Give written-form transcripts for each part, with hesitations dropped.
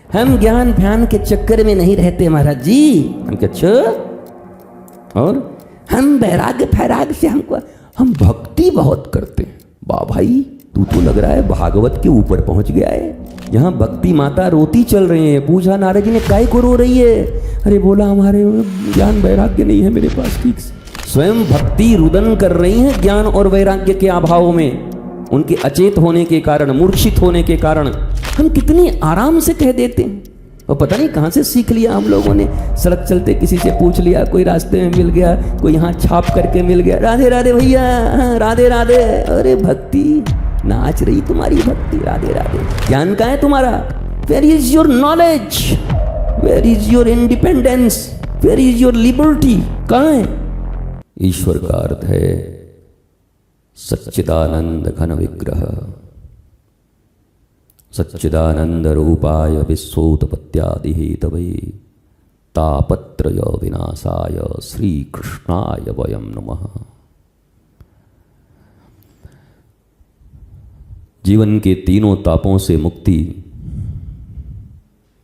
हम ज्ञान फ्यान के चक्कर में नहीं रहते महाराज जी। हम क्या अच्छा, और हम वैराग्य फैराग्य से हम भक्ति बहुत करते हैं। वाह भाई, तू तो लग रहा है भागवत के ऊपर पहुंच गया है। यहाँ भक्ति माता रोती चल रही है। पूछा नारद जी ने, काय को रो रही है? अरे बोला, हमारे ज्ञान वैराग्य नहीं है मेरे पास ठीक से। स्वयं भक्ति रुदन कर रही है ज्ञान और वैराग्य के अभाव में, उनके अचेत होने के कारण, मूर्छित होने के कारण। हम कितनी आराम से कह देते हैं, और पता नहीं कहाँ से सीख लिया हम लोगों ने। सड़क चलते किसी से पूछ लिया, कोई रास्ते में मिल गया, कोई यहाँ छाप करके मिल गया, राधे राधे भैया, राधे राधे। अरे भक्ति नाच रही तुम्हारी भक्ति, राधे राधे। ज्ञान कहाँ है तुम्हारा? Where is your knowledge? Where is your independence? Where is your liberty? कहाँ है? ईश्वर का अर्थ है सच्चिदानंद घन विग्रह, सच्चिदानंद रूपाय विश्वोत्पत्त्यादि हेतवे तापत्रय विनाशाय श्री कृष्णाय वयं नमः। जीवन के तीनों तापों से मुक्ति,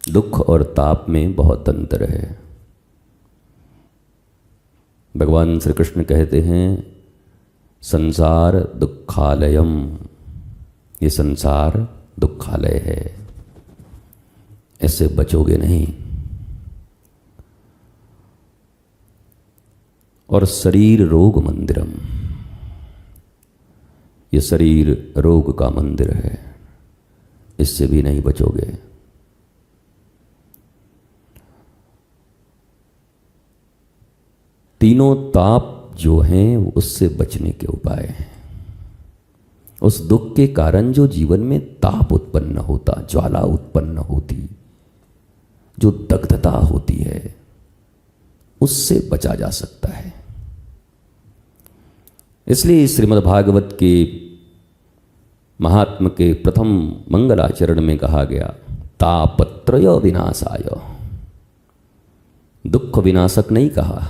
दुख और ताप में बहुत अंतर है। भगवान श्री कृष्ण कहते हैं संसार दुखालयम, ये संसार दुखालय है, इससे बचोगे नहीं। और शरीर रोग मंदिरम, ये शरीर रोग का मंदिर है, इससे भी नहीं बचोगे। तीनों ताप जो हैं उससे बचने के उपाय हैं। उस दुख के कारण जो जीवन में ताप उत्पन्न होता, ज्वाला उत्पन्न होती, जो दग्धता होती है, उससे बचा जा सकता है। इसलिए श्रीमद् भागवत के महात्म के प्रथम मंगलाचरण में कहा गया तापत्रय विनाशाय। दुख विनाशक नहीं कहा,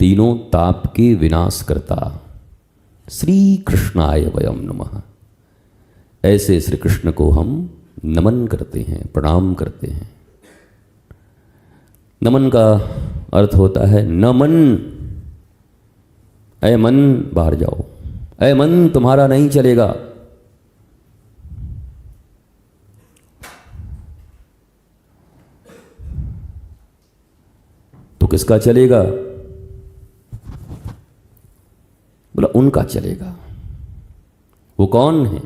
तीनों ताप के विनाश करता श्री कृष्णाय वयं नमः। ऐसे श्री कृष्ण को हम नमन करते हैं, प्रणाम करते हैं। नमन का अर्थ होता है नमन, ऐ मन बाहर जाओ, ऐ मन तुम्हारा नहीं चलेगा। तो किसका चलेगा? बोला उनका चलेगा। वो कौन है?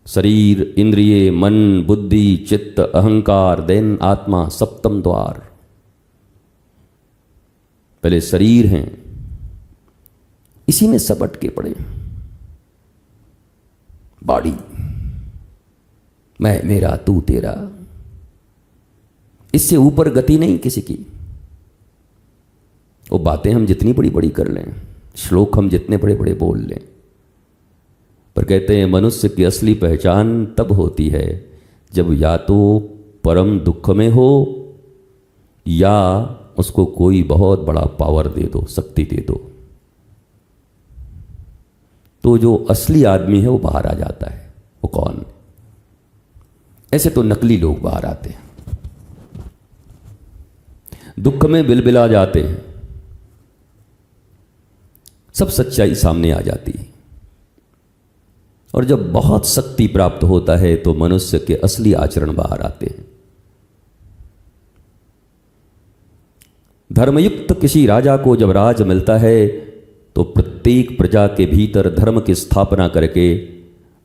शरीर, इंद्रिय, मन, बुद्धि, चित्त, अहंकार, देन आत्मा, सप्तम द्वार। पहले शरीर हैं, इसी में सब अटके पड़े। बॉडी, मैं मेरा तू तेरा, इससे ऊपर गति नहीं किसी की। वो बातें हम जितनी बड़ी बड़ी कर लें, श्लोक हम जितने बड़े बड़े बोल लें, पर कहते हैं मनुष्य की असली पहचान तब होती है जब या तो परम दुख में हो या उसको कोई बहुत बड़ा पावर दे दो, शक्ति दे दो। तो जो असली आदमी है वो बाहर आ जाता है। वो कौन? ऐसे तो नकली लोग बाहर आते हैं, दुख में बिलबिला जाते हैं, सब सच्चाई सामने आ जाती है। और जब बहुत शक्ति प्राप्त होता है तो मनुष्य के असली आचरण बाहर आते हैं। धर्मयुक्त किसी राजा को जब राज मिलता है तो प्रत्येक प्रजा के भीतर धर्म की स्थापना करके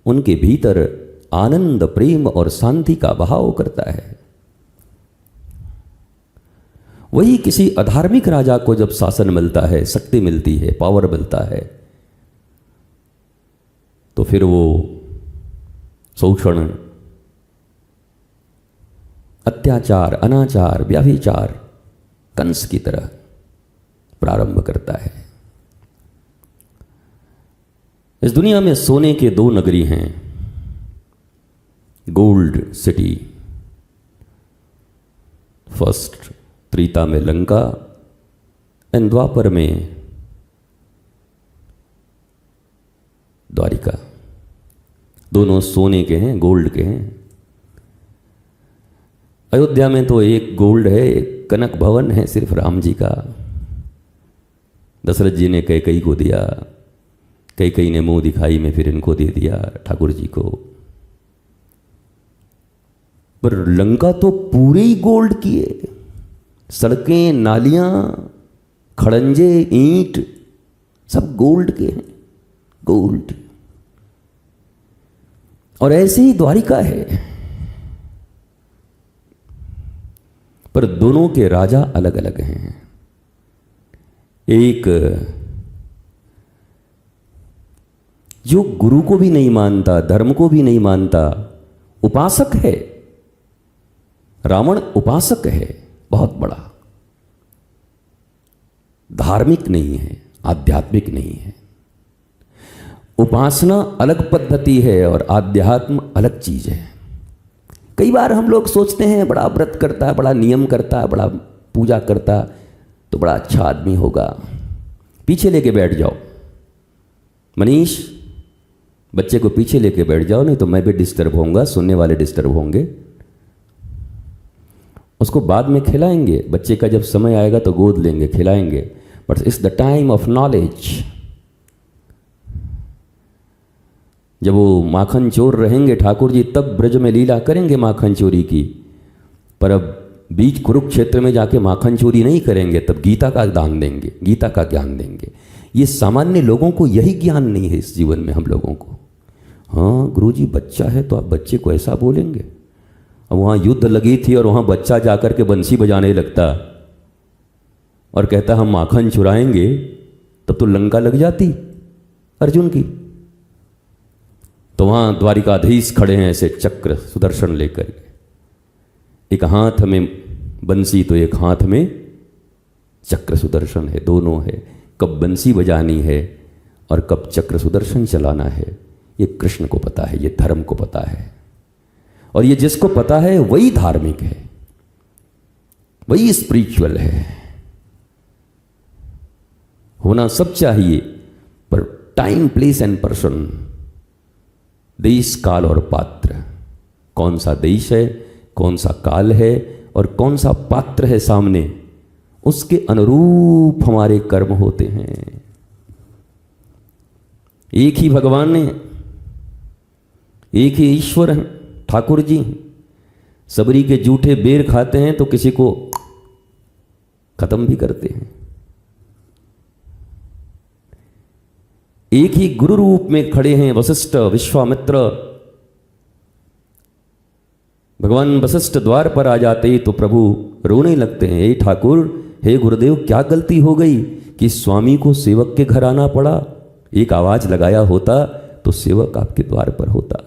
उनके भीतर आनंद, प्रेम और शांति का बहाव करता है। वही किसी अधार्मिक राजा को जब शासन मिलता है, शक्ति मिलती है, पावर मिलता है, तो फिर वो शोषण, अत्याचार, अनाचार, व्यभिचार कंस की तरह प्रारंभ करता है। इस दुनिया में सोने के दो नगरी हैं, गोल्ड सिटी। फर्स्ट त्रेता में लंका एंड द्वापर में द्वारिका। दोनों सोने के हैं, गोल्ड के हैं। अयोध्या में तो एक गोल्ड है, एक कनक भवन है सिर्फ राम जी का। दशरथ जी ने कैकई को दिया, कैकई ने मुंह दिखाई में फिर इनको दे दिया ठाकुर जी को। पर लंका तो पूरे ही गोल्ड की है, सड़कें, नालियां, खड़ंजे, ईंट सब गोल्ड के हैं, गोल्ड। और ऐसे ही द्वारिका है, पर दोनों के राजा अलग अलग हैं। एक जो गुरु को भी नहीं मानता, धर्म को भी नहीं मानता, उपासक है। रावण उपासक है बहुत बड़ा, धार्मिक नहीं है, आध्यात्मिक नहीं है। उपासना अलग पद्धति है और आध्यात्म अलग चीज है। कई बार हम लोग सोचते हैं बड़ा व्रत करता है, बड़ा नियम करता है, बड़ा पूजा करता तो बड़ा अच्छा आदमी होगा। पीछे लेके बैठ जाओ मनीष, बच्चे को पीछे लेके बैठ जाओ, नहीं तो मैं भी डिस्टर्ब होऊंगा, सुनने वाले डिस्टर्ब होंगे। उसको बाद में खिलाएंगे, बच्चे का जब समय आएगा तो गोद लेंगे, खिलाएंगे। But it's the time of knowledge. जब वो माखन चोर रहेंगे ठाकुर जी, तब ब्रज में लीला करेंगे माखन चोरी की। पर अब बीच कुरुक्षेत्र में जाके माखन चोरी नहीं करेंगे, तब गीता का दान देंगे, गीता का ज्ञान देंगे। ये सामान्य लोगों को यही ज्ञान नहीं है इस जीवन में हम लोगों को। हाँ गुरुजी बच्चा है तो आप बच्चे को ऐसा बोलेंगे। अब वहाँ युद्ध लगी थी और वहाँ बच्चा जाकर के बंसी बजाने लगता और कहता हम माखन चुराएंगे, तब तो लंका लग जाती अर्जुन की। तो वहाँ द्वारिकाधीश खड़े हैं ऐसे चक्र सुदर्शन लेकर के, एक हाथ में बंसी तो एक हाथ में चक्र सुदर्शन है, दोनों है। कब बंसी बजानी है और कब चक्र सुदर्शन चलाना है ये कृष्ण को पता है, ये धर्म को पता है। और ये जिसको पता है वही धार्मिक है, वही स्पिरिचुअल है। होना सब चाहिए, पर टाइम, प्लेस एंड पर्सन, देश, काल और पात्र, कौन सा देश है, कौन सा काल है और कौन सा पात्र है सामने, उसके अनुरूप हमारे कर्म होते हैं। एक ही भगवान है, एक ही ईश्वर है, ठाकुर जी। सबरी के जूठे बेर खाते हैं तो किसी को खत्म भी करते हैं। एक ही गुरु रूप में खड़े हैं वशिष्ठ, विश्वामित्र। भगवान वशिष्ठ द्वार पर आ जाते ही तो प्रभु रोने लगते हैं, हे ठाकुर, हे गुरुदेव, क्या गलती हो गई कि स्वामी को सेवक के घर आना पड़ा? एक आवाज लगाया होता तो सेवक आपके द्वार पर होता।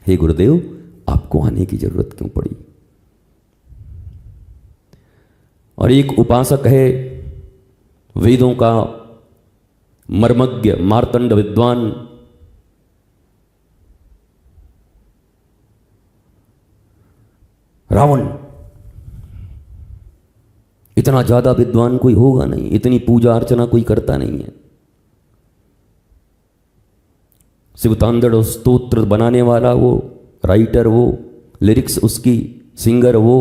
हे गुरुदेव, आपको आने की जरूरत क्यों पड़ी? और एक उपासक है, वेदों का मर्मज्ञ, मार्तंड विद्वान, रावण। इतना ज्यादा विद्वान कोई होगा नहीं, इतनी पूजा अर्चना कोई करता नहीं है। शिवतांडव और स्तोत्र बनाने वाला वो, राइटर वो, लिरिक्स उसकी, सिंगर वो,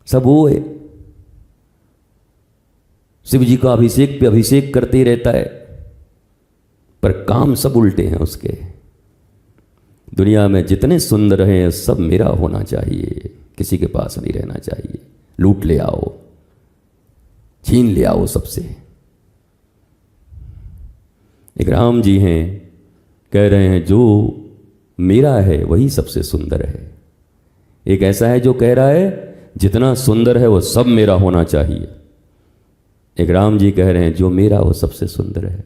सब वो है। शिव जी का अभिषेक पे अभिषेक करते रहता है, पर काम सब उल्टे हैं उसके। दुनिया में जितने सुंदर हैं सब मेरा होना चाहिए, किसी के पास नहीं रहना चाहिए। लूट ले आओ, छीन ले आओ सबसे। एक राम जी हैं, कह रहे हैं जो मेरा है वही सबसे सुंदर है। एक ऐसा है जो कह रहा है जितना सुंदर है वो सब मेरा होना चाहिए। एक राम जी कह रहे हैं जो मेरा वो सबसे सुंदर है।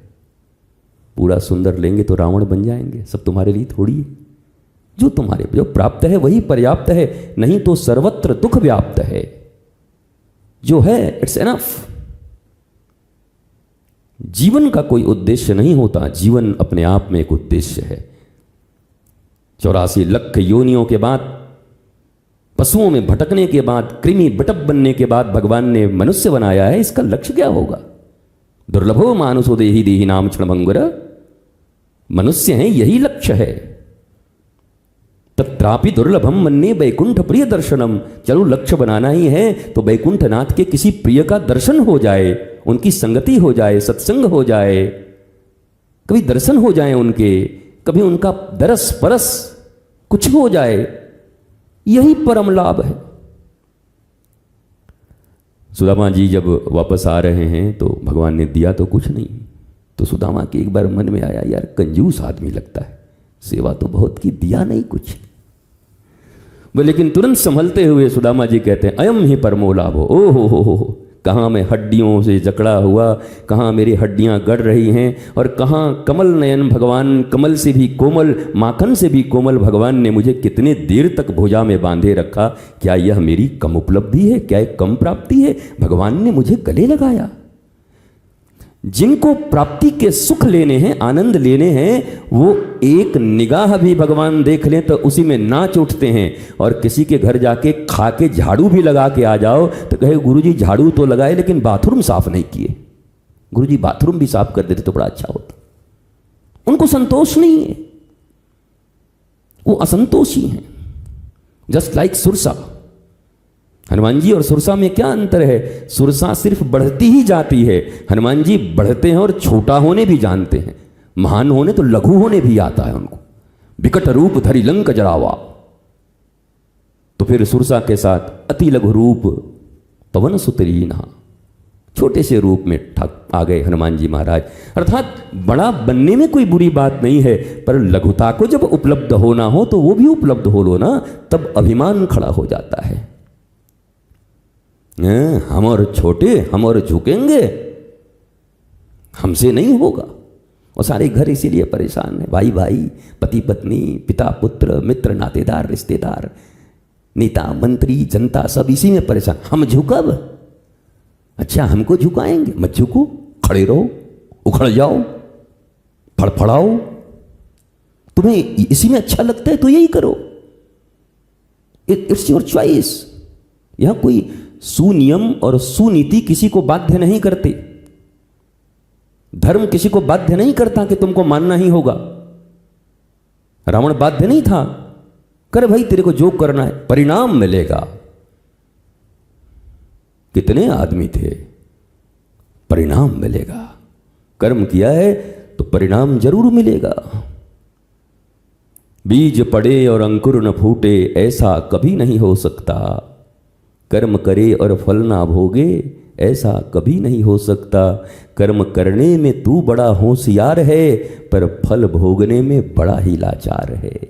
पूरा सुंदर लेंगे तो रावण बन जाएंगे, सब तुम्हारे लिए थोड़ी है। जो तुम्हारे जो प्राप्त है वही पर्याप्त है, नहीं तो सर्वत्र दुख व्याप्त है। जो है इट्स एनफ। जीवन का कोई उद्देश्य नहीं होता, जीवन अपने आप में एक उद्देश्य है। 84 लाख योनियों के बाद, पशुओं में भटकने के बाद, कृमि बटप बनने के बाद भगवान ने मनुष्य बनाया है। इसका लक्ष्य क्या होगा? दुर्लभो मानुषो देहि देहि नाम क्षणभंगुर। मनुष्य हैं, यही लक्ष्य है। तत्रापि दुर्लभम मन्ये वैकुंठ प्रिय दर्शनम। चलो लक्ष्य बनाना ही है तो वैकुंठनाथ के किसी प्रिय का दर्शन हो जाए, उनकी संगति हो जाए, सत्संग हो जाए, कभी दर्शन हो जाए उनके, कभी उनका दरस परस कुछ हो जाए, यही परम लाभ है। सुदामा जी जब वापस आ रहे हैं तो भगवान ने दिया तो कुछ नहीं, तो सुदामा के एक बार मन में आया, यार कंजूस आदमी लगता है, सेवा तो बहुत की, दिया नहीं कुछ। वो लेकिन तुरंत संभलते हुए सुदामा जी कहते हैं, अयम ही परमो लाभो। ओ हो, कहाँ मैं हड्डियों से जकड़ा हुआ, कहाँ मेरी हड्डियाँ गड़ रही हैं, और कहाँ कमल नयन भगवान, कमल से भी कोमल, माखन से भी कोमल भगवान ने मुझे कितने देर तक भुजा में बांधे रखा। क्या यह मेरी कम उपलब्धि है? क्या एक कम प्राप्ति है? भगवान ने मुझे गले लगाया। जिनको प्राप्ति के सुख लेने हैं, आनंद लेने हैं, वो एक निगाह भी भगवान देख लें तो उसी में नाच उठते हैं। और किसी के घर जाके खा के झाड़ू भी लगा के आ जाओ तो कहे गुरुजी झाड़ू तो लगाए लेकिन बाथरूम साफ नहीं किए। गुरुजी बाथरूम भी साफ कर देते तो बड़ा अच्छा होता। उनको संतोष नहीं है, वो असंतोषी हैं। Just like Sursa. हनुमान जी और सुरसा में क्या अंतर है? सुरसा सिर्फ बढ़ती ही जाती है, हनुमान जी बढ़ते हैं और छोटा होने भी जानते हैं। महान होने तो लघु होने भी आता है उनको। विकट रूप धरि लंक जरावा, तो फिर सुरसा के साथ अति लघु रूप पवन सुतरीना, छोटे से रूप में ठक आ गए हनुमान जी महाराज। अर्थात बड़ा बनने में कोई बुरी बात नहीं है, पर लघुता को जब उपलब्ध होना हो तो वो भी उपलब्ध हो लो ना, तब अभिमान खड़ा हो जाता है। हम और छोटे, हम और झुकेंगे, हमसे नहीं होगा। और सारे घर इसीलिए परेशान है, भाई भाई, पति पत्नी, पिता पुत्र, मित्र नातेदार, रिश्तेदार, नेता मंत्री, जनता, सब इसी में परेशान। हम झुकब? अच्छा हमको झुकाएंगे? मत झुको, खड़े रहो, उखड़ जाओ, फड़फड़ाओ। तुम्हें इसी में अच्छा लगता है तो यही करो, इट्स योर चॉइस। यहां कोई सुनियम और सुनीति किसी को बाध्य नहीं करते। धर्म किसी को बाध्य नहीं करता कि तुमको मानना ही होगा। रावण बाध्य नहीं था, कर भाई तेरे को जो करना है, परिणाम मिलेगा। कितने आदमी थे, परिणाम मिलेगा। कर्म किया है तो परिणाम जरूर मिलेगा। बीज पड़े और अंकुर न फूटे, ऐसा कभी नहीं हो सकता। कर्म करे और फल ना भोगे, ऐसा कभी नहीं हो सकता। कर्म करने में तू बड़ा होशियार है, पर फल भोगने में बड़ा ही लाचार है।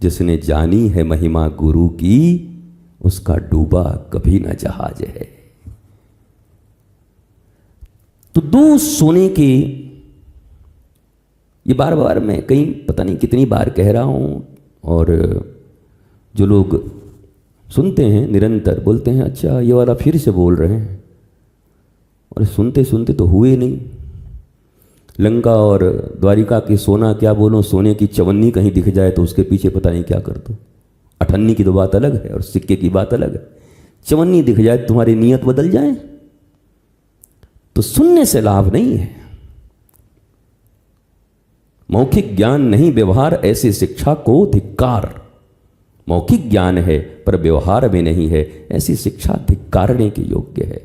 जिसने जानी है महिमा गुरु की, उसका डूबा कभी न जहाज है। तो दो सोने के, ये बार बार मैं कहीं पता नहीं कितनी बार कह रहा हूं, और जो लोग सुनते हैं निरंतर बोलते हैं अच्छा ये वाला फिर से बोल रहे हैं, और सुनते सुनते तो हुए नहीं। लंका और द्वारिका की सोना क्या बोलो, सोने की चवन्नी कहीं दिख जाए तो उसके पीछे पता नहीं क्या कर दो। अठन्नी की तो बात अलग है और सिक्के की बात अलग है, चवन्नी दिख जाए तुम्हारी नीयत बदल जाए तो सुनने से लाभ नहीं है। मौखिक ज्ञान नहीं व्यवहार, ऐसी शिक्षा को धिक्कार। मौखिक ज्ञान है पर व्यवहार में नहीं है, ऐसी शिक्षा धिक्कारने के योग्य है।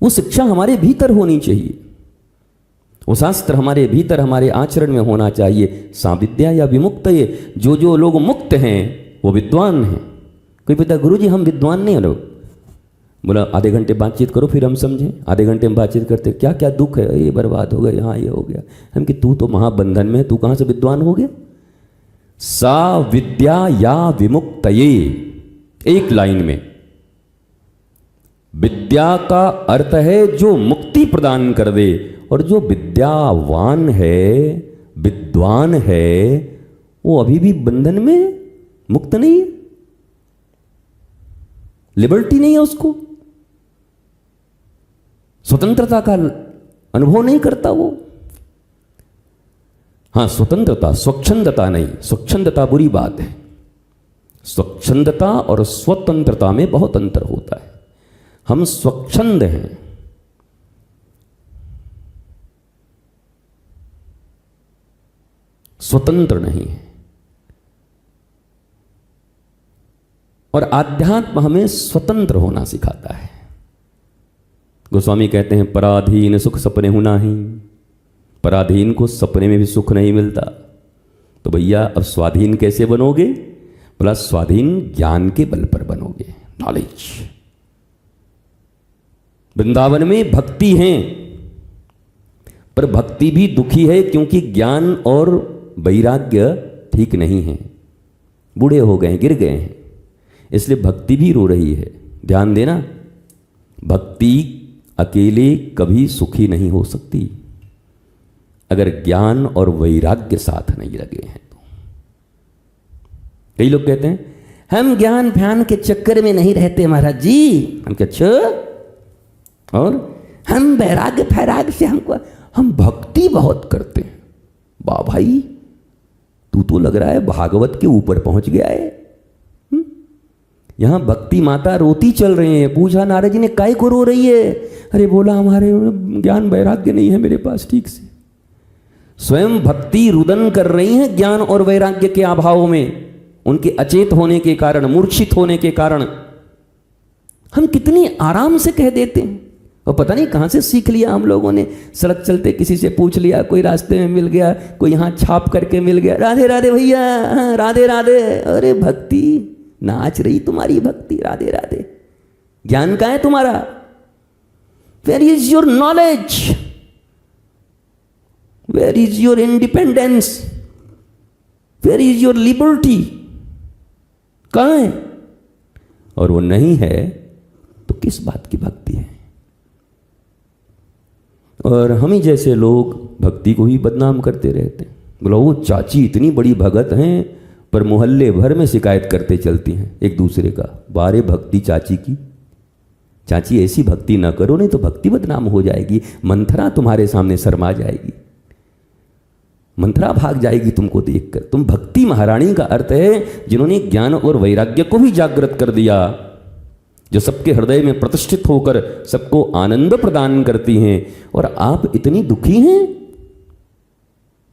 वो शिक्षा हमारे भीतर होनी चाहिए, वो शास्त्र हमारे भीतर हमारे आचरण में होना चाहिए। साविद्या या विमुक्त, ये जो लोग मुक्त हैं वो विद्वान हैं। कोई पता गुरुजी हम विद्वान नहीं हो, बोला आधे घंटे बातचीत करो फिर हम समझें। आधे घंटे में बातचीत करते क्या क्या दुख है, ये बर्बाद हो गया, यहाँ ये हो गया। हम कि तू तो महाबंधन में, तू कहाँ से विद्वान हो गया। सा विद्या या विमुक्तये, एक लाइन में। विद्या का अर्थ है जो मुक्ति प्रदान कर दे, और जो विद्यावान है, विद्वान है, वो अभी भी बंधन में मुक्त नहीं है, लिबर्टी नहीं है, उसको स्वतंत्रता का अनुभव नहीं करता वो। हाँ स्वतंत्रता, स्वच्छंदता नहीं। स्वच्छंदता बुरी बात है। स्वच्छंदता और स्वतंत्रता में बहुत अंतर होता है। हम स्वच्छंद हैं, स्वतंत्र नहीं है। और आध्यात्म हमें स्वतंत्र होना सिखाता है। गोस्वामी कहते हैं पराधीन सुख सपने हूं नाही। पराधीन को सपने में भी सुख नहीं मिलता। तो भैया अब स्वाधीन कैसे बनोगे? बोला स्वाधीन ज्ञान के बल पर बनोगे, नॉलेज। वृंदावन में भक्ति है, पर भक्ति भी दुखी है क्योंकि ज्ञान और वैराग्य ठीक नहीं है। बूढ़े हो गए, गिर गए हैं, इसलिए भक्ति भी रो रही है। ध्यान देना, भक्ति अकेले कभी सुखी नहीं हो सकती अगर ज्ञान और वैराग्य साथ नहीं लगे हैं तो। कई लोग कहते हैं हम ज्ञान ध्यान के चक्कर में नहीं रहते महाराज जी। हम क्या अच्छा, और हम वैराग्य फैराग्य से हम भक्ति बहुत करते हैं। वाह भाई, तू तो लग रहा है भागवत के ऊपर पहुंच गया है। यहां भक्ति माता रोती चल रही है। पूछा नारद जी ने काय को रो रही है? अरे बोला हमारे ज्ञान वैराग्य नहीं है मेरे पास ठीक से। स्वयं भक्ति रुदन कर रही है ज्ञान और वैराग्य के अभाव में, उनके अचेत होने के कारण, मूर्छित होने के कारण। हम कितनी आराम से कह देते हैं, और पता नहीं कहां से सीख लिया हम लोगों ने। सड़क चलते किसी से पूछ लिया, कोई रास्ते में मिल गया, कोई यहां छाप करके मिल गया, राधे राधे भैया, राधे राधे। अरे भक्ति नाच रही तुम्हारी भक्ति, राधे राधे। ज्ञान कहाँ है तुम्हारा? Where is your knowledge? Where is your independence? Where is your liberty? कहाँ है? और वो नहीं है तो किस बात की भक्ति है? और हम ही जैसे लोग भक्ति को ही बदनाम करते रहते हैं। बोला वो चाची इतनी बड़ी भगत हैं, पर मोहल्ले भर में शिकायत करते चलती हैं एक दूसरे का। बारे भक्ति चाची की, चाची ऐसी भक्ति ना करो नहीं तो भक्ति बदनाम हो जाएगी। मंथरा तुम्हारे सामने शर्मा जाएगी, मंथरा भाग जाएगी तुमको देखकर। तुम भक्ति महारानी का अर्थ है जिन्होंने ज्ञान और वैराग्य को भी जागृत कर दिया, जो सबके हृदय में प्रतिष्ठित होकर सबको आनंद प्रदान करती हैं। और आप इतनी दुखी हैं?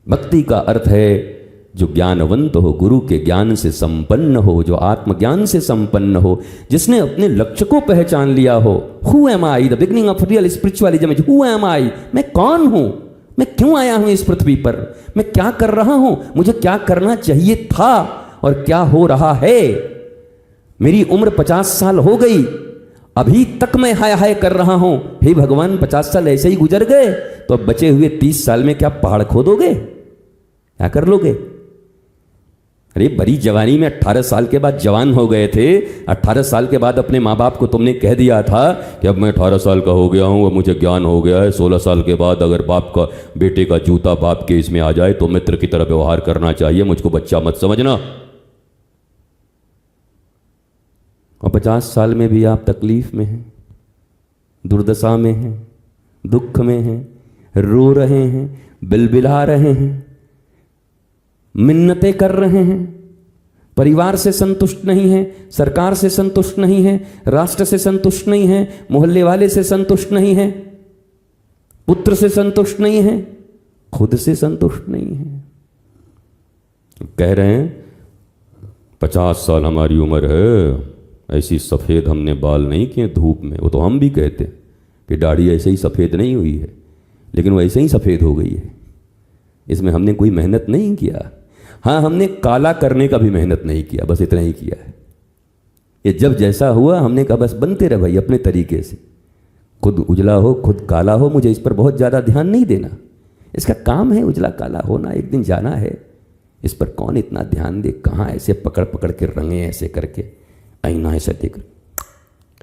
भक्ति का अर्थ है जो ज्ञानवंत हो, गुरु के ज्ञान से संपन्न हो, जो आत्मज्ञान से संपन्न हो, जिसने अपने लक्ष्य को पहचान लिया हो। Who am I, the beginning of real spiritualism. Who am I, मैं कौन हूं, मैं क्यों आया हूं इस पृथ्वी पर, मैं क्या कर रहा हूं, मुझे क्या करना चाहिए था और क्या हो रहा है। मेरी उम्र 50 साल हो गई, अभी तक मैं हाय हाय कर रहा हूं। हे भगवान, 50 साल ऐसे ही गुजर गए, तो अब बचे हुए 30 साल में क्या पहाड़ खोदोगे, क्या कर लोगे? अरे बड़ी जवानी में 18 साल के बाद जवान हो गए थे। 18 साल के बाद अपने माँ बाप को तुमने कह दिया था कि अब मैं 18 साल का हो गया हूँ, अब मुझे ज्ञान हो गया है। 16 साल के बाद अगर बाप का, बेटे का जूता बाप के इसमें आ जाए तो मित्र की तरह व्यवहार करना चाहिए, मुझको बच्चा मत समझना। और 50 साल में भी आप तकलीफ में हैं, दुर्दशा में हैं, दुख में हैं, रो रहे हैं, बिलबिला रहे हैं, मिन्नतें कर रहे हैं, परिवार से संतुष्ट नहीं है, सरकार से संतुष्ट नहीं है, राष्ट्र से संतुष्ट नहीं है, मोहल्ले वाले से संतुष्ट नहीं है, पुत्र से संतुष्ट नहीं है, खुद से संतुष्ट नहीं है। कह रहे हैं 50 साल हमारी उम्र है, ऐसी सफ़ेद हमने बाल नहीं किए धूप में। वो तो हम भी कहते कि दाढ़ी ऐसे ही सफ़ेद नहीं हुई है, लेकिन वो ऐसे ही सफ़ेद हो गई है, इसमें हमने कोई मेहनत नहीं किया। हाँ, हमने काला करने का भी मेहनत नहीं किया, बस इतना ही किया है। ये जब जैसा हुआ हमने कहा बस बनते रहे भाई अपने तरीके से, खुद उजला हो खुद काला हो, मुझे इस पर बहुत ज़्यादा ध्यान नहीं देना। इसका काम है उजला काला होना, एक दिन जाना है, इस पर कौन इतना ध्यान दे। कहाँ ऐसे पकड़ पकड़ के रंगे, ऐसे करके आईना ऐसे देख,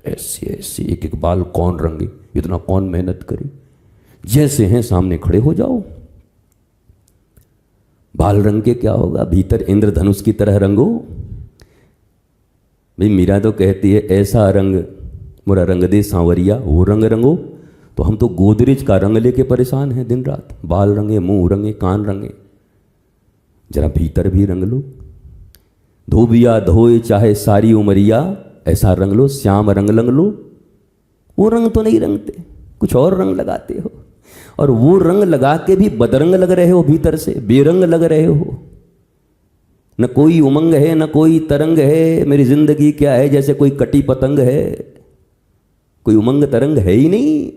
ऐसे ऐसे एक एक बाल कौन रंगे, इतना कौन मेहनत करे। जैसे हैं सामने खड़े हो जाओ। बाल रंग के क्या होगा, भीतर इंद्रधनुष की तरह रंगो। भाई मीरा तो कहती है ऐसा रंग मोरा रंग दे सांवरिया, वो रंग रंगो। तो हम तो गोदरेज का रंग लेके परेशान हैं दिन रात। बाल रंगे, मुंह रंगे, कान रंगे, जरा भीतर भी रंग लो। धोबिया धोए चाहे सारी उमरिया, ऐसा रंग लो, श्याम रंग लो। वो रंग तो नहीं रंगते, कुछ और रंग लगाते हो। और वो रंग लगा के भी बदरंग लग रहे हो, भीतर से बेरंग लग रहे हो। न कोई उमंग है, न कोई तरंग है। मेरी जिंदगी क्या है, जैसे कोई कटी पतंग है, कोई उमंग तरंग है ही नहीं।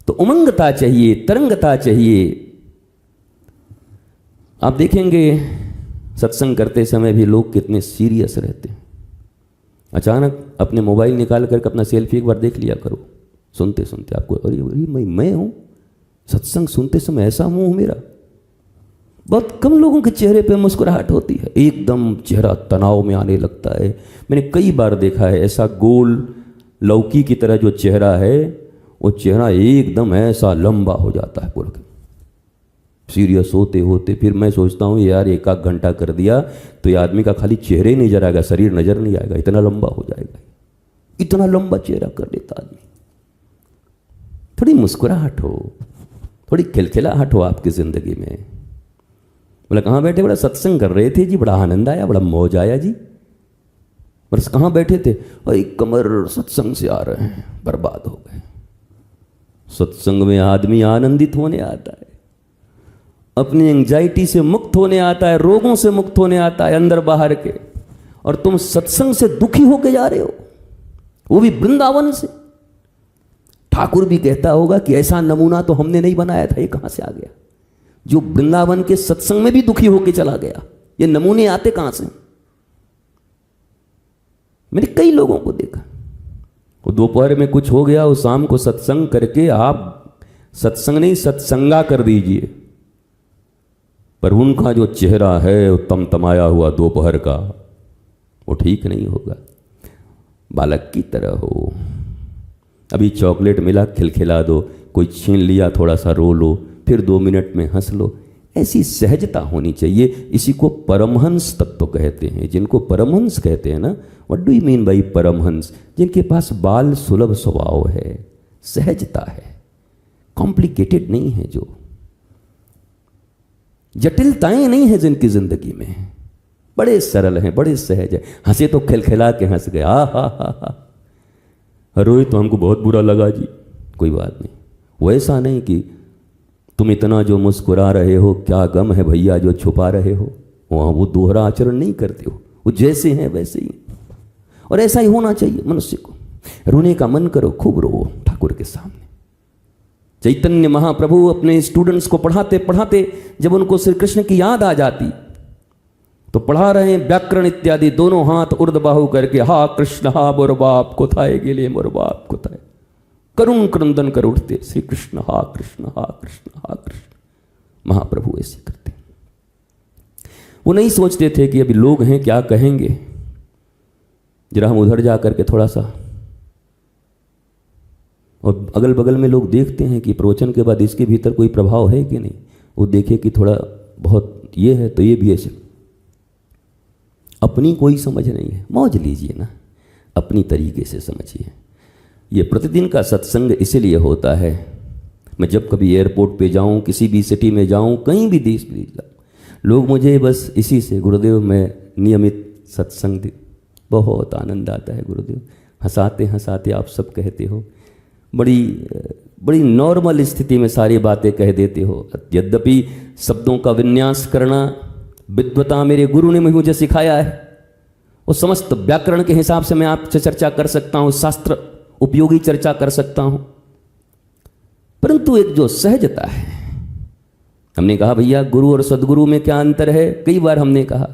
तो उमंगता चाहिए, तरंगता चाहिए। आप देखेंगे सत्संग करते समय भी लोग कितने सीरियस रहते हैं। अचानक अपने मोबाइल निकाल करके अपना सेल्फी एक बार देख लिया करो सुनते सुनते। आपको अरे अरे मैं हूँ सत्संग सुनते समय, ऐसा मुंह मेरा। बहुत कम लोगों के चेहरे पे मुस्कुराहट होती है, एकदम चेहरा तनाव में आने लगता है। मैंने कई बार देखा है ऐसा गोल लौकी की तरह जो चेहरा है, वो चेहरा एकदम ऐसा लंबा हो जाता है पूरा सीरियस होते होते। फिर मैं सोचता हूँ यार एक आध घंटा कर दिया तो ये आदमी का खाली चेहरे ही नजर आएगा, शरीर नजर नहीं आएगा, इतना लंबा हो जाएगा। इतना लंबा चेहरा कर देता आदमी। थोड़ी मुस्कुराहट हो, थोड़ी खिलखिलाहट हो आपकी जिंदगी में। बोला कहाँ बैठे? बड़ा सत्संग कर रहे थे जी, बड़ा आनंद आया, बड़ा मौज आया जी। बस कहाँ बैठे थे? भाई कमर सत्संग से आ रहे हैं, बर्बाद हो गए। सत्संग में आदमी आनंदित होने आता है, अपनी एंजाइटी से मुक्त होने आता है, रोगों से मुक्त होने आता है अंदर बाहर के। और तुम सत्संग से दुखी होके जा रहे हो, वो भी वृंदावन से। ठाकुर भी कहता होगा कि ऐसा नमूना तो हमने नहीं बनाया था, ये कहां से आ गया? जो वृंदावन के सत्संग में भी दुखी होके चला गया। ये नमूने आते कहां से? मैंने कई लोगों को देखा, वो दोपहर में कुछ हो गया, वो शाम को सत्संग करके आप सत्संग नहीं सत्संगा कर दीजिए, पर उनका जो चेहरा है वो तमतमाया हुआ दोपहर का, वो ठीक नहीं होगा। बालक की तरह हो, अभी चॉकलेट मिला खिलखिला दो, कोई छीन लिया थोड़ा सा रो लो, फिर 2 मिनट में हंस लो। ऐसी सहजता होनी चाहिए। इसी को परमहंस तत्व कहते हैं। जिनको परमहंस कहते हैं ना, what do you mean by Paramhansa? जिनके पास बाल सुलभ स्वभाव है, सहजता है, कॉम्प्लिकेटेड नहीं है, जो जटिलताएं नहीं है जिनकी जिंदगी में, बड़े सरल हैं, बड़े सहज है। हंसे तो खिलखिला के हंस गए, हा हा हा हा। रोए तो हमको बहुत बुरा लगा जी, कोई बात नहीं। वैसा नहीं कि तुम इतना जो मुस्कुरा रहे हो, क्या गम है भैया जो छुपा रहे हो। वहाँ वो दोहरा आचरण नहीं करते हो, वो जैसे हैं वैसे ही। और ऐसा ही होना चाहिए मनुष्य को। रोने का मन करो, खूब रो ठाकुर के सामने। चैतन्य महाप्रभु अपने स्टूडेंट्स को पढ़ाते पढ़ाते जब उनको श्री कृष्ण की याद आ जाती तो पढ़ा रहे हैं व्याकरण इत्यादि, दोनों हाथ उर्द बाहु करके, हा कृष्ण हा मोर बाप कोथाए गेले मोर बाप कोथाए, करुण क्रंदन कर उठते श्री कृष्ण हा कृष्ण हा कृष्ण हा कृष्ण। महाप्रभु ऐसे करते। वो नहीं सोचते थे कि अभी लोग हैं क्या कहेंगे, जरा हम उधर जा करके थोड़ा सा, और अगल बगल में लोग देखते हैं कि प्रवचन के बाद इसके भीतर कोई प्रभाव है कि नहीं। वो देखे कि थोड़ा बहुत ये है तो ये भी ऐसे। अपनी कोई समझ नहीं है, मौज लीजिए ना, अपनी तरीके से समझिए। ये प्रतिदिन का सत्संग इसीलिए होता है। मैं जब कभी एयरपोर्ट पे जाऊं, किसी भी सिटी में जाऊं, कहीं भी देश में जाऊं, लोग मुझे बस इसी से, गुरुदेव मैं नियमित सत्संग दे, बहुत आनंद आता है गुरुदेव। हंसाते हंसाते आप सब कहते हो, बड़ी नॉर्मल स्थिति में सारी बातें कह देते हो। यद्यपि शब्दों का विन्यास करना विद्वता मेरे गुरु ने मुझे सिखाया है। वो समस्त व्याकरण के हिसाब से मैं आपसे चर्चा कर सकता हूँ, शास्त्र उपयोगी चर्चा कर सकता हूँ, परंतु एक जो सहजता है। हमने कहा भैया गुरु और सदगुरु में क्या अंतर है? कई बार हमने कहा,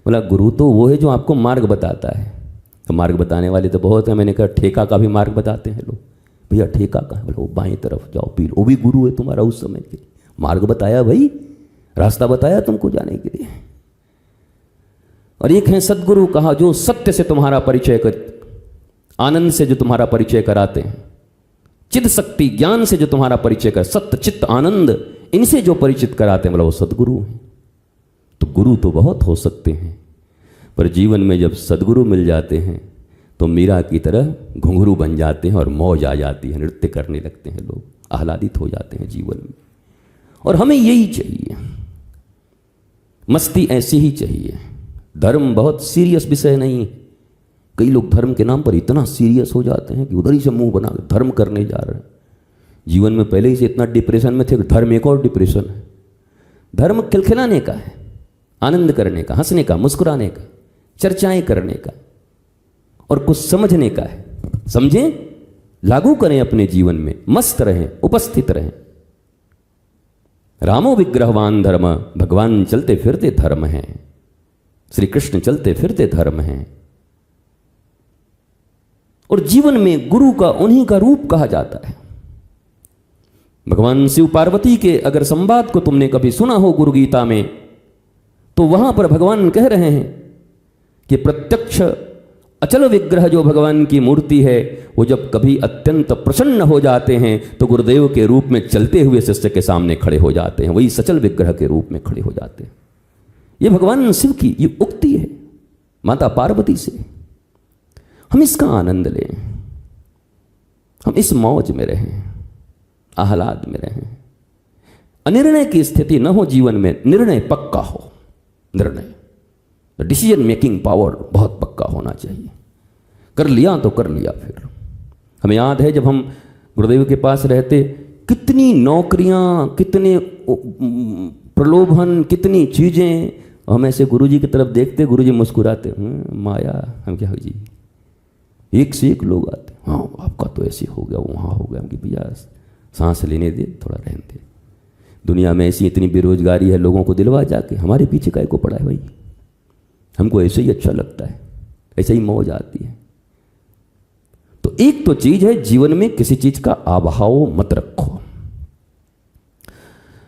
बोला गुरु तो वो है जो आपको मार्ग बताता है। तो मार्ग बताने वाले तो बहुत है। मैंने कहा ठेका का भी मार्ग बताते हैं लोग। भैया ठेका का है? बोला वो बाएं तरफ जाओ पी लो, वो भी गुरु है तुम्हारा उस समय के लिए। मार्ग बताया भाई, रास्ता बताया तुमको जाने के लिए। और एक है सदगुरु, कहा जो सत्य से तुम्हारा परिचय कर, आनंद से जो तुम्हारा परिचय कराते हैं, चिद शक्ति ज्ञान से जो तुम्हारा परिचय कर, सत्य चित्त आनंद, इनसे जो परिचित कराते हैं, बोला वो सदगुरु हैं। तो गुरु तो बहुत हो सकते हैं, पर जीवन में जब सदगुरु मिल जाते हैं तो मीरा की तरह घुंघरू बन जाते हैं और मौज आ जाती है, नृत्य करने लगते हैं लोग, आह्लादित हो जाते हैं जीवन में। और हमें यही चाहिए, मस्ती ऐसी ही चाहिए। धर्म बहुत सीरियस विषय नहीं है। कई लोग धर्म के नाम पर इतना सीरियस हो जाते हैं कि उधर ही से मुंह बना के धर्म करने जा रहे हैं। जीवन में पहले ही से इतना डिप्रेशन में थे, धर्म एक और डिप्रेशन है। धर्म खिलखिलाने का है, आनंद करने का, हंसने का, मुस्कुराने का, चर्चाएं करने का और कुछ समझने का है। समझें, लागू करें अपने जीवन में, मस्त रहें, उपस्थित रहें। रामो विग्रहवान धर्म, भगवान चलते फिरते धर्म हैं, श्री कृष्ण चलते फिरते धर्म हैं। और जीवन में गुरु का उन्हीं का रूप कहा जाता है। भगवान शिव पार्वती के अगर संवाद को तुमने कभी सुना हो गुरु गीता में, तो वहां पर भगवान कह रहे हैं कि प्रत्यक्ष अचल विग्रह जो भगवान की मूर्ति है, वो जब कभी अत्यंत प्रसन्न हो जाते हैं तो गुरुदेव के रूप में चलते हुए शिष्य के सामने खड़े हो जाते हैं, वही सचल विग्रह के रूप में खड़े हो जाते हैं। ये भगवान शिव की ये उक्ति है माता पार्वती से। हम इसका आनंद लें, हम इस मौज में रहें, आह्लाद में रहें। अनिर्णय की स्थिति न हो जीवन में, निर्णय पक्का हो। निर्णय, डिसीजन मेकिंग पावर बहुत पक्का होना चाहिए। कर लिया तो कर लिया। फिर हमें याद है जब हम गुरुदेव के पास रहते, कितनी नौकरियां, कितने प्रलोभन, कितनी चीजें। हम ऐसे गुरुजी की तरफ देखते, गुरुजी मुस्कुराते, माया। हम क्या जी, एक से एक लोग आते, हाँ आपका तो ऐसे हो गया, वहाँ हो गया। हम कि भैया सांस लेने दे, थोड़ा रहने दे। दुनिया में ऐसी इतनी बेरोजगारी है, लोगों को दिलवा जाके हमारे पीछे काय को पड़ा है भाई। हमको ऐसे ही अच्छा लगता है, ऐसे ही मौज आती है। तो एक तो चीज है, जीवन में किसी चीज का अभाव मत रखो।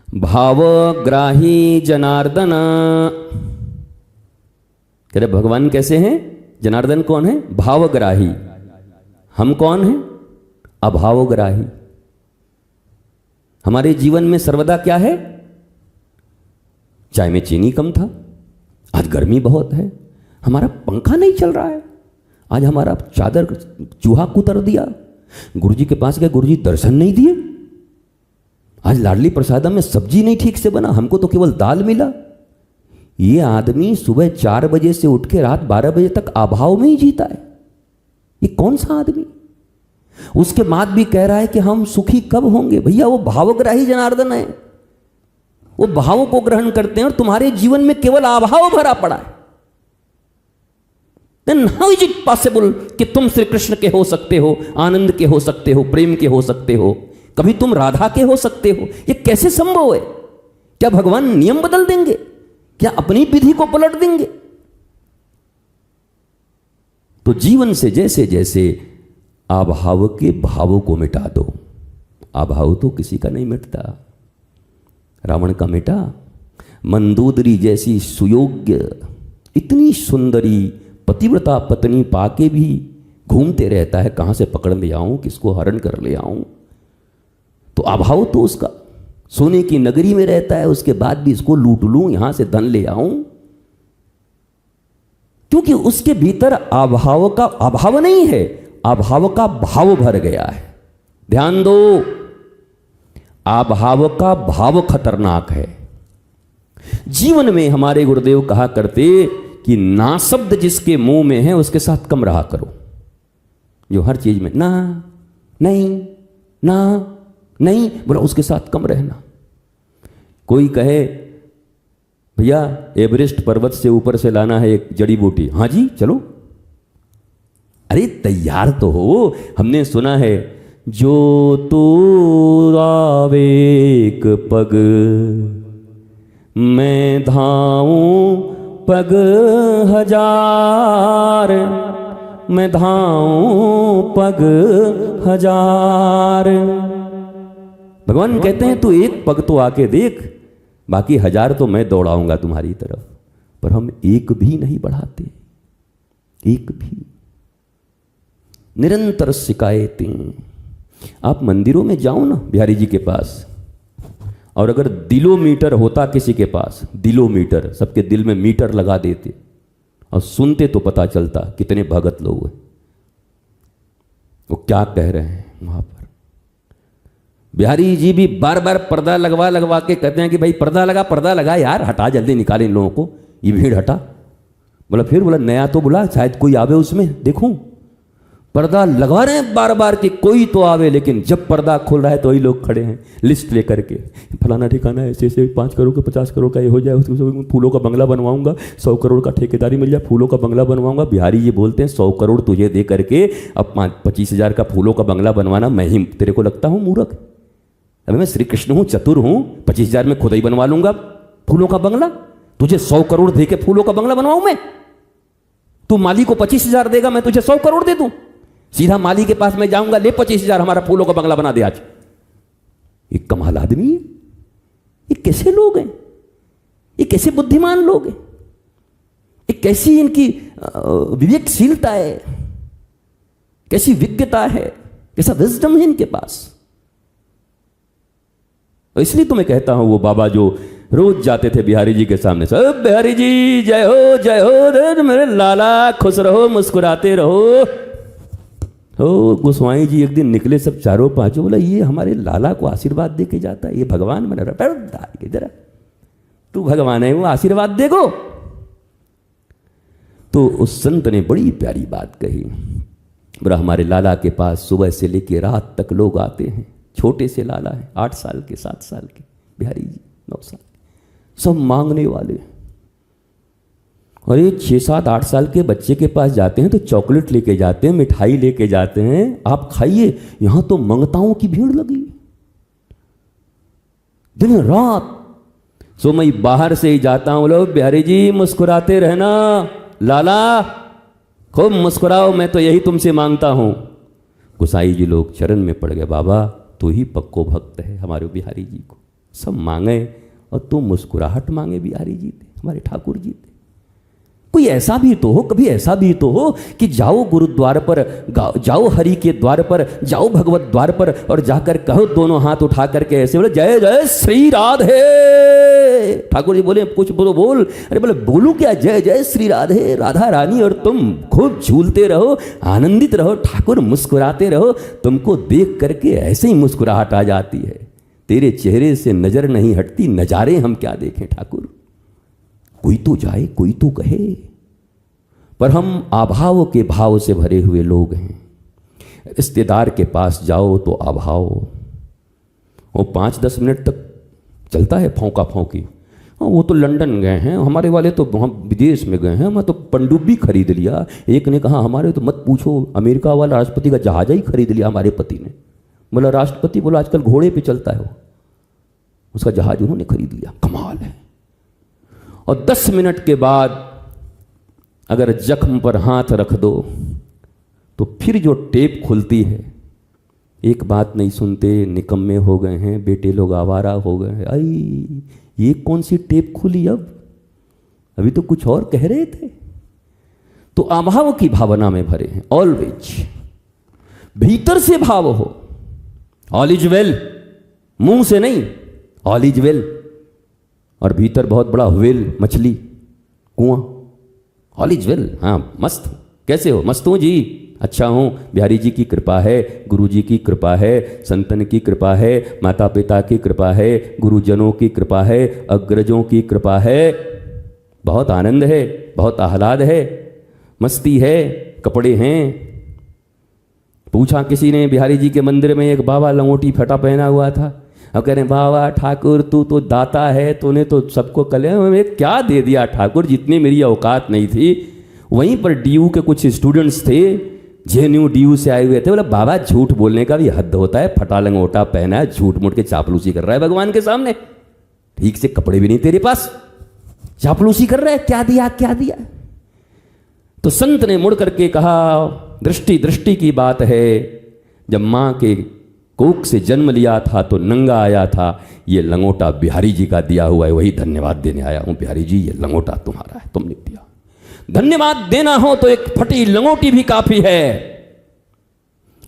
भावग्राही जनार्दन, कह रहे भगवान कैसे हैं? जनार्दन कौन है? भावग्राही। हम कौन हैं? अभावग्राही। हमारे जीवन में सर्वदा क्या है? चाय में चीनी कम था, आज गर्मी बहुत है, हमारा पंखा नहीं चल रहा है, आज हमारा चादर चूहा कुतर दिया, गुरुजी के पास गए, गुरुजी दर्शन नहीं दिए, आज लाडली प्रसादम में सब्जी नहीं ठीक से बना, हमको तो केवल दाल मिला। ये आदमी सुबह 4 बजे से उठ के रात 12 बजे तक अभाव में ही जीता है। ये कौन सा आदमी? उसके बाद भी कह रहा है कि हम सुखी कब होंगे। भैया वो भावग्राही जनार्दन है, वो भावों को ग्रहण करते हैं और तुम्हारे जीवन में केवल अभाव भरा पड़ा है। Then how is it possible कि तुम श्री कृष्ण के हो सकते हो, आनंद के हो सकते हो, प्रेम के हो सकते हो, कभी तुम राधा के हो सकते हो? ये कैसे संभव है? क्या भगवान नियम बदल देंगे? क्या अपनी विधि को पलट देंगे? तो जीवन से जैसे जैसे अभाव के भावों को मिटा दो। अभाव तो किसी का नहीं मिटता, रावण का मिटा। मंदोदरी जैसी सुयोग्य, इतनी सुंदरी पतिव्रता पत्नी पाके भी घूमते रहता है, कहां से पकड़ ले आऊं, किसको हरण कर ले आऊं। तो अभाव तो उसका सोने की नगरी में रहता है, उसके बाद भी इसको लूट लूं, यहां से धन ले आऊं, क्योंकि उसके भीतर अभाव का अभाव नहीं है, अभाव का भाव भर गया है। ध्यान दो, अभाव का भाव खतरनाक है। जीवन में हमारे गुरुदेव कहा करते कि ना शब्द जिसके मुंह में है उसके साथ कम रहा करो। जो हर चीज में ना नहीं ना नहीं बोला, उसके साथ कम रहना। कोई कहे भैया एवरेस्ट पर्वत से ऊपर से लाना है एक जड़ी बूटी, हाँ जी चलो, अरे तैयार तो हो। हमने सुना है जो तू आवे एक पग मैं धाऊं पग हजार, मैं धाऊं पग हजार। भगवान कहते हैं तू एक पग तो आके देख, बाकी 1000 तो मैं दौड़ाऊंगा तुम्हारी तरफ। पर हम एक भी नहीं बढ़ाते, एक भी। निरंतर शिकायतें। आप मंदिरों में जाओ ना बिहारी जी के पास, और अगर दिलोमीटर होता किसी के पास, दिलोमीटर, सबके दिल में मीटर लगा देते और सुनते तो पता चलता कितने भगत लोग हैं, वो क्या कह रहे हैं वहां पर। बिहारी जी भी बार बार पर्दा लगवा लगवा के कहते हैं कि भाई पर्दा लगा यार, हटा जल्दी, निकाले इन लोगों को, ये भीड़ हटा। बोला फिर बोला नया तो बोला शायद कोई आवे उसमें देखूं। पर्दा लगवा रहे हैं बार बार कि कोई तो आवे, लेकिन जब पर्दा खुल रहा है तो वही लोग खड़े हैं लिस्ट लेकर के, फलाना ठिकाना ऐसे ऐसे 5 करोड़ का 50 करोड़ का ये हो जाए, उसको फूलों का बंगला बनवाऊंगा, 100 करोड़ का ठेकेदारी मिल जाए, फूलों का बंगला बनवाऊंगा। बिहारी जी बोलते हैं 100 करोड़ तुझे दे करके अब 25,000 का फूलों का बंगला बनवाना मैं ही तेरे को लगता हूँ मूर्ख? अभी मैं श्री कृष्ण हूँ, चतुर हूँ, 25,000 में खुद ही बनवा लूंगा फूलों का बंगला। तुझे 100 करोड़ दे के फूलों का बंगला बनवाऊं मैं? तू माली को 25,000 देगा, मैं तुझे 100 करोड़ दे दूं? सीधा माली के पास मैं जाऊंगा, ले 25,000 हमारा फूलों का बंगला बना दे आज। ये कमाल आदमी है। ये कैसे लोग हैं? ये कैसे बुद्धिमान लोग हैं? ये कैसी इनकी विवेकशीलता है, कैसी विज्ञता है, कैसा विजडम है इनके पास। इसलिए तो मैं कहता हूं वो बाबा जो रोज जाते थे बिहारी जी के सामने, सब बिहारी जी जय हो मेरे लाला, खुश रहो, मुस्कुराते रहो। हो गोस्वामी जी एक दिन निकले सब चारों पांचों, बोला ये हमारे लाला को आशीर्वाद दे के जाता है, ये भगवान बना रहा है, जरा तू भगवान है वो आशीर्वाद देगो। तो उस संत ने बड़ी प्यारी बात कही, बोला हमारे लाला के पास सुबह से लेकर रात तक लोग आते हैं, छोटे से लाला है, 8 साल के 7 साल के, बिहारी जी 9 साल, सब मांगने वाले। और ये 6, 7, 8 साल के बच्चे के पास जाते हैं तो चॉकलेट लेके जाते हैं, मिठाई लेके जाते हैं, आप खाइए। यहां तो मंगताओं की भीड़ लगी दिन रात। सो मैं बाहर से ही जाता हूं, बोलो बिहारी जी मुस्कुराते रहना, लाला खूब मुस्कुराओ, मैं तो यही तुमसे मांगता हूं। गोसाई जी लोग चरण में पड़ गए, बाबा तू ही पक्को भक्त है हमारे बिहारी जी को, सब मांगे और तू मुस्कुराहट मांगे बिहारी जी थे, हमारे ठाकुर जी थे। कोई ऐसा भी तो हो, कभी ऐसा भी तो हो कि जाओ गुरुद्वार पर, जाओ हरि के द्वार पर, जाओ भगवत द्वार पर और जाकर कहो दोनों हाथ उठा करके ऐसे बोले जय जय श्री राधे। ठाकुर जी बोले कुछ बोल। अरे बोले बोलू क्या, जय जय श्री राधे, राधा रानी और तुम खूब झूलते रहो, आनंदित रहो, ठाकुर मुस्कुराते रहो। तुमको देख करके ऐसे ही मुस्कुराहट आ जाती है, तेरे चेहरे से नजर नहीं हटती, नजारे हम क्या देखें ठाकुर। कोई तो जाए, कोई तो कहे, पर हम अभाव के भाव से भरे हुए लोग हैं। रिश्तेदार के पास जाओ तो अभाव, वो 5-10 मिनट तक चलता है फौंका फौंकी। वो तो लंदन गए हैं, हमारे वाले तो हम विदेश में गए हैं, मैं तो पनडुब्बी खरीद लिया। एक ने कहा हमारे तो मत पूछो, अमेरिका वाला राष्ट्रपति का जहाज ही खरीद लिया हमारे पति ने। बोला राष्ट्रपति, बोला आजकल घोड़े पे चलता है वो, उसका जहाज उन्होंने खरीद लिया। कमाल है। और 10 मिनट के बाद अगर जख्म पर हाथ रख दो तो फिर जो टेप खुलती है, एक बात नहीं सुनते, निकम्मे हो गए हैं, बेटे लोग आवारा हो गए हैं, आई ये कौन सी टेप खुली अब, अभी तो कुछ और कह रहे थे। तो अभाव की भावना में भरे हैं ऑलवेज। भीतर से भाव हो, ऑल इज वेल, मुंह से नहीं, ऑल इज वेल। और भीतर बहुत बड़ा व्हेल, मछली, कुआं, ऑल इज वेल। हाँ मस्त, कैसे हो? मस्त हूँ जी, अच्छा हूँ, बिहारी जी की कृपा है, गुरु जी की कृपा है, संतन की कृपा है, माता पिता की कृपा है, गुरुजनों की कृपा है, अग्रजों की कृपा है, बहुत आनंद है, बहुत आह्लाद है, मस्ती है, कपड़े हैं। पूछा किसी ने, बिहारी जी के मंदिर में एक बाबा लंगोटी फटा पहना हुआ था। अब कह रहे हैं बाबा ठाकुर तू तो दाता है, तूने तो सबको कल्याण में क्या दे दिया ठाकुर, जितनी मेरी औकात नहीं थी। वहीं पर डीयू के कुछ स्टूडेंट्स थे, जेएनयू डीयू से आए हुए थे। बोला बाबा झूठ बोलने का भी हद होता है, फटा लंगोटा पहना है, झूठ मूठ के चापलूसी कर रहा है भगवान के सामने, ठीक से कपड़े भी नहीं तेरे पास, चापलूसी कर रहा है, क्या दिया क्या दिया। तो संत ने मुड़ करके कहा दृष्टि दृष्टि की बात है, जब माँ के कोख से जन्म लिया था तो नंगा आया था, ये लंगोटा बिहारी जी का दिया हुआ है, वही धन्यवाद देने आया हूं। बिहारी जी ये लंगोटा तुम्हारा है, तुमने दिया। धन्यवाद देना हो तो एक फटी लंगोटी भी काफी है,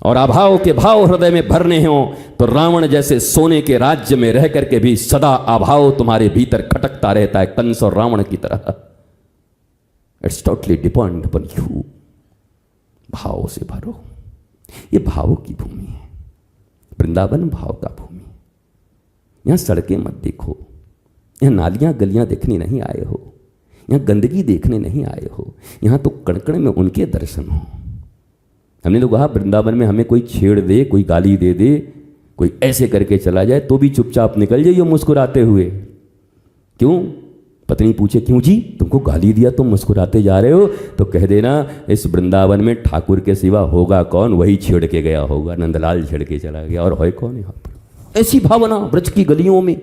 और अभाव के भाव हृदय में भरने हो तो रावण जैसे सोने के राज्य में रह करके भी सदा अभाव तुम्हारे भीतर खटकता रहता है, कंस और रावण की तरह। It's totally depend upon you. भाव से भरो, ये भाव की भूमि है, वृंदावन भाव का भूमि। यहां सड़कें मत देखो, यहां नालियां गलियां देखने नहीं आए हो, यहां गंदगी देखने नहीं आए हो, यहां तो कण कण में उनके दर्शन हो। हमने तो कहा वृंदावन में हमें कोई छेड़ दे, कोई गाली दे दे, कोई ऐसे करके चला जाए तो भी चुपचाप निकल जाइए मुस्कुराते हुए। क्यों? पत्नी पूछे क्यों जी, तुमको गाली दिया तुम मुस्कुराते जा रहे हो? तो कह देना इस वृंदावन में ठाकुर के सिवा होगा कौन, वही छेड़ के गया होगा, नंदलाल छेड़ के चला गया, और है कौन यहाँ पर। ऐसी भावना ब्रज की गलियों में,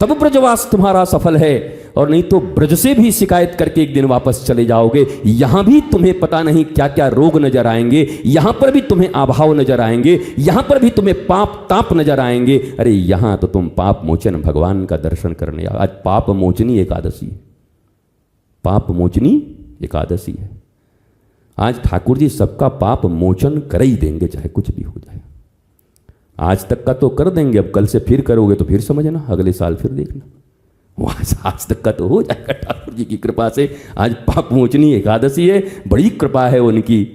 तब ब्रजवास तुम्हारा सफल है। और नहीं तो ब्रज से भी शिकायत करके एक दिन वापस चले जाओगे, यहां भी तुम्हें पता नहीं क्या क्या रोग नजर आएंगे, यहां पर भी तुम्हें अभाव नजर आएंगे, यहां पर भी तुम्हें पाप ताप नजर आएंगे। अरे यहां तो तुम पाप मोचन भगवान का दर्शन करने, आज पाप मोचनी एकादशी है, पाप मोचनी एकादशी है। आज ठाकुर जी सबका पाप मोचन कर ही देंगे, चाहे कुछ भी हो जाए। आज तक का तो कर देंगे, अब कल से फिर करोगे तो फिर समझना, अगले साल फिर देखना। आज तक का तो हो जाएगा ठाकुर जी की कृपा से। आज पाप मोचनी एकादशी है, बड़ी कृपा है उनकी।